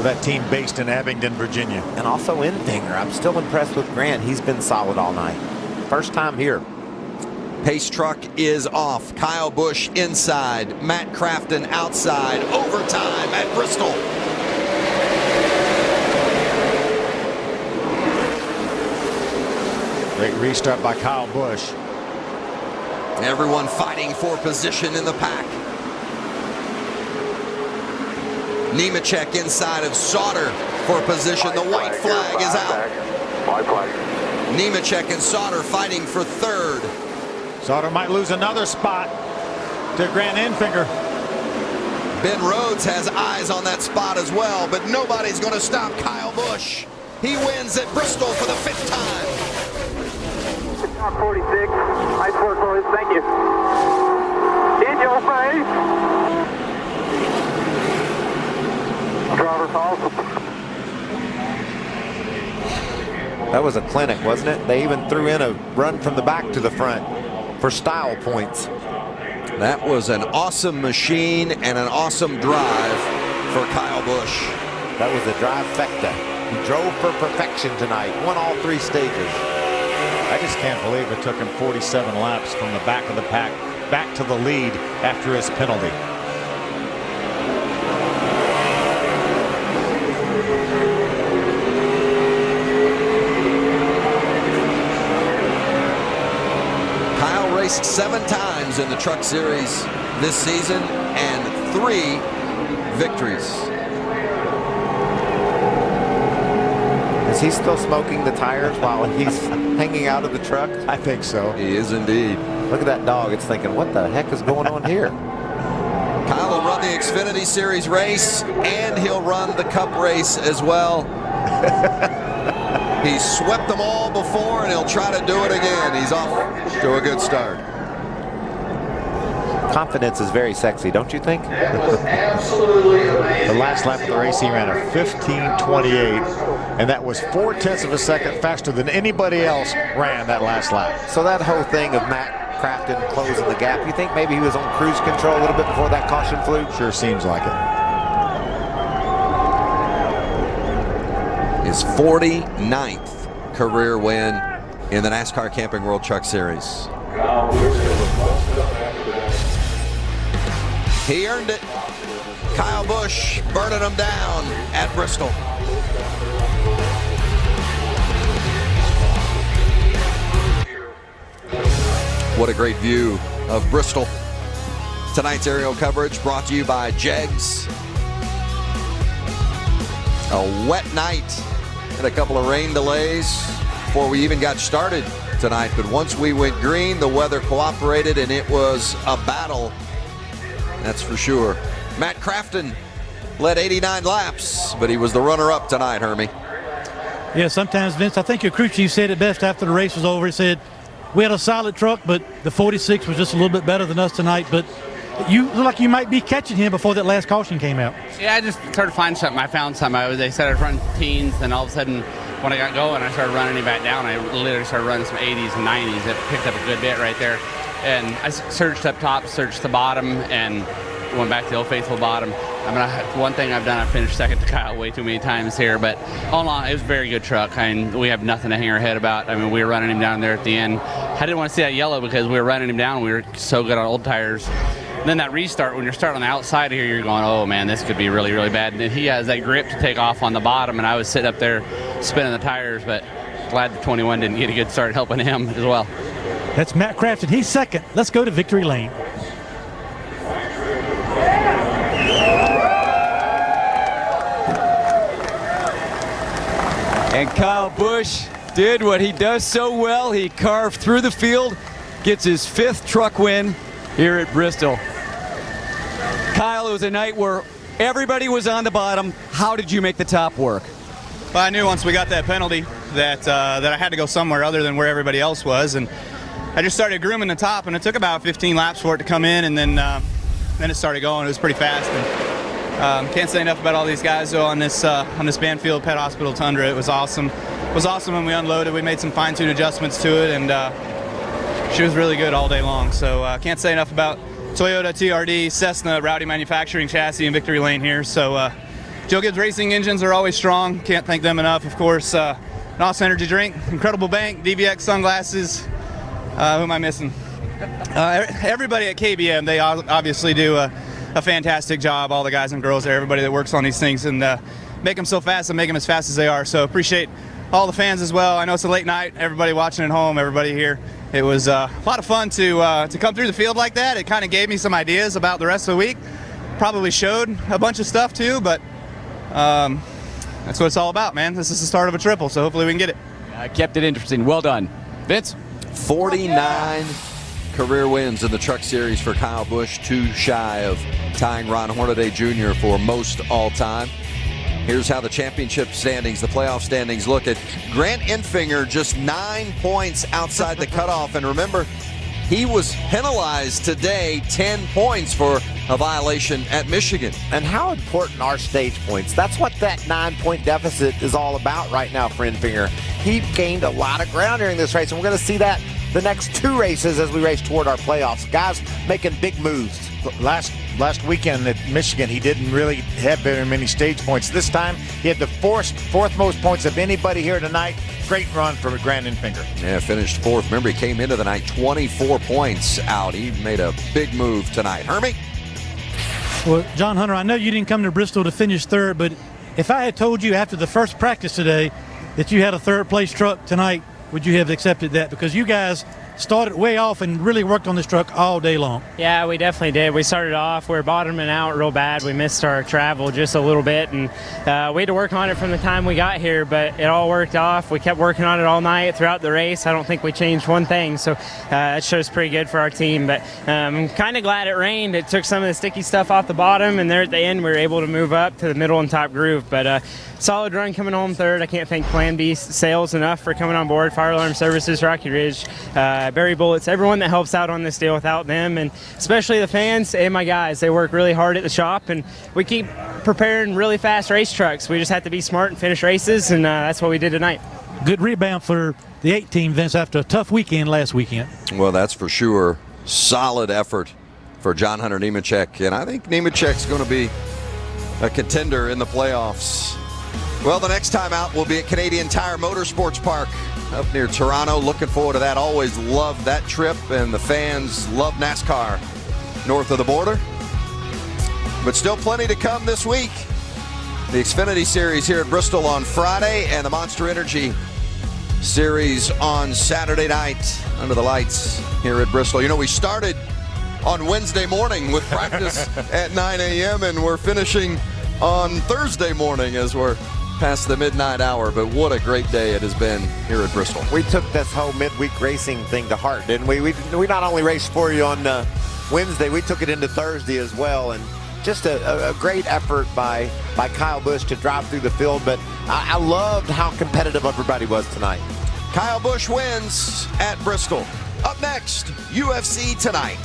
that team based in Abingdon, Virginia. And also Enfinger. I'm still impressed with Grant. He's been solid all night. First time here. Pace truck is off. Kyle Busch inside. Matt Crafton outside. Overtime at Bristol. Great restart by Kyle Busch. Everyone fighting for position in the pack. Nemechek inside of Sauter for position. The white flag is out. White flag. Nemechek and Sauter fighting for third. Sauter might lose another spot to Grant Enfinger. Ben Rhodes has eyes on that spot as well, but nobody's going to stop Kyle Busch. He wins at Bristol for the 5th time. Top 46. Nice work, boys. Thank you. In your face. Driver falls. That was a clinic, wasn't it? They even threw in a run from the back to the front for style points. That was an awesome machine and an awesome drive for Kyle Busch. That was a trifecta. He drove for perfection tonight, won all 3 stages. I just can't believe it took him 47 laps from the back of the pack back to the lead after his penalty. Kyle raced 7 times in the Truck Series this season and 3 victories. Is he still smoking the tires while he's hanging out of the truck? I think so. He is indeed. Look at that dog. It's thinking, what the heck is going on here? Kyle will run the Xfinity Series race, and he'll run the Cup race as well. He's swept them all before, and he'll try to do it again. He's off to a good start. Confidence is very sexy, don't you think? That was absolutely amazing. The last lap of the race, he ran a 15:28, and that was 0.4 of a second faster than anybody else ran that last lap. So that whole thing of Matt Crafton closing the gap, you think maybe he was on cruise control a little bit before that caution flew? Sure seems like it. His 49th career win in the NASCAR Camping World Truck Series. He earned it. Kyle Busch burning them down at Bristol. What a great view of Bristol. Tonight's aerial coverage brought to you by Jegs. A wet night and a couple of rain delays before we even got started tonight. But once we went green, the weather cooperated and it was a battle. That's for sure. Matt Crafton led 89 laps, but he was the runner-up tonight, Hermie. Yeah, sometimes, Vince, I think your crew chief said it best after the race was over. He said, we had a solid truck, but the 46 was just a little bit better than us tonight. But you look like you might be catching him before that last caution came out. Yeah, I just started to find something. I found something. They said I was running teens, and all of a sudden, when I got going, I started running him back down. I literally started running some 80s and 90s. It picked up a good bit right there. And I searched up top, searched the bottom, and went back to the old faithful bottom. I mean, one thing I've done, I've finished second to Kyle way too many times here, but all in all, it was a very good truck. I mean, we have nothing to hang our head about. I mean, we were running him down there at the end. I didn't want to see that yellow because we were running him down. We were so good on old tires. And then that restart, when you're starting on the outside here, you're going, oh, man, this could be really, really bad. And then he has that grip to take off on the bottom, and I was sitting up there spinning the tires, but glad the 21 didn't get a good start helping him as well. That's Matt Crafton. He's second. Let's go to victory lane. And Kyle Busch did what he does so well. He carved through the field, gets his 5th truck win here at Bristol. Kyle, it was a night where everybody was on the bottom. How did you make the top work? Well, I knew once we got that penalty that I had to go somewhere other than where everybody else was, and I just started grooming the top, and it took about 15 laps for it to come in, and then it started going. It was pretty fast. And can't say enough about all these guys though on this Banfield Pet Hospital Tundra. It was awesome. It was awesome when we unloaded. We made some fine-tune adjustments to it, and she was really good all day long. So can't say enough about Toyota, TRD, Cessna, Rowdy Manufacturing Chassis, and Victory Lane here. So Joe Gibbs Racing engines are always strong. Can't thank them enough. Of course, NOS Energy Drink, incredible bank, DVX sunglasses. Who am I missing? Everybody at KBM, they obviously do a fantastic job. All the guys and girls there, everybody that works on these things, and make them so fast and make them as fast as they are. So appreciate all the fans as well. I know it's a late night. Everybody watching at home, everybody here. It was a lot of fun to come through the field like that. It kind of gave me some ideas about the rest of the week. Probably showed a bunch of stuff too, but that's what it's all about, man. This is the start of a triple, so hopefully we can get it. Kept it interesting. Well done. Vince? 49 career wins in the Truck Series for Kyle Busch, 2 shy of tying Ron Hornaday Jr. for most all-time. Here's how the championship standings, the playoff standings look at Grant Enfinger, just 9 points outside the cutoff. And remember, he was penalized today 10 points for a violation at Michigan. And how important are stage points? That's what that 9-point deficit is all about right now for Enfinger. He gained a lot of ground during this race, and we're going to see that the next 2 races as we race toward our playoffs. Guys making big moves. Last weekend at Michigan, he didn't really have very many stage points. This time, he had the fourth most points of anybody here tonight. Great run for Grant Enfinger. Yeah, finished 4th. Remember, he came into the night 24 points out. He made a big move tonight. Hermie? Well, John Hunter, I know you didn't come to Bristol to finish 3rd, but if I had told you after the first practice today that you had a 3rd-place truck tonight, would you have accepted that? Because you guys started way off and really worked on this truck all day long. Yeah, we definitely did. We started off, we were bottoming out real bad. We missed our travel just a little bit, and we had to work on it from the time we got here, but it all worked off. We kept working on it all night throughout the race. I don't think we changed one thing, so that shows pretty good for our team. But I'm kind of glad it rained. It took some of the sticky stuff off the bottom, and there at the end we were able to move up to the middle and top groove. But solid run coming home 3rd. I can't thank Plan B Sales enough for coming on board. Fire Alarm Services, Rocky Ridge, Berry Bullets, everyone that helps out on this deal. Without them, and especially the fans and my guys, they work really hard at the shop, and we keep preparing really fast race trucks. We just have to be smart and finish races, and that's what we did tonight. Good rebound for the 8 team, Vince, after a tough weekend last weekend. Well, that's for sure. Solid effort for John Hunter Nemechek, and I think Nemechek's going to be a contender in the playoffs. Well, the next time out will be at Canadian Tire Motorsports Park up near Toronto. Looking forward to that. Always loved that trip, and the fans love NASCAR north of the border. But still plenty to come this week. The Xfinity Series here at Bristol on Friday, and the Monster Energy Series on Saturday night under the lights here at Bristol. You know, we started on Wednesday morning with practice at 9 a.m., and we're finishing on Thursday morning as we're past the midnight hour. But what a great day it has been here at Bristol. We took this whole midweek racing thing to heart, didn't we? We not only raced for you on Wednesday, we took it into Thursday as well, and just a great effort by Kyle Busch to drive through the field. But I loved how competitive everybody was tonight. Kyle Busch wins at Bristol. Up next, UFC Tonight.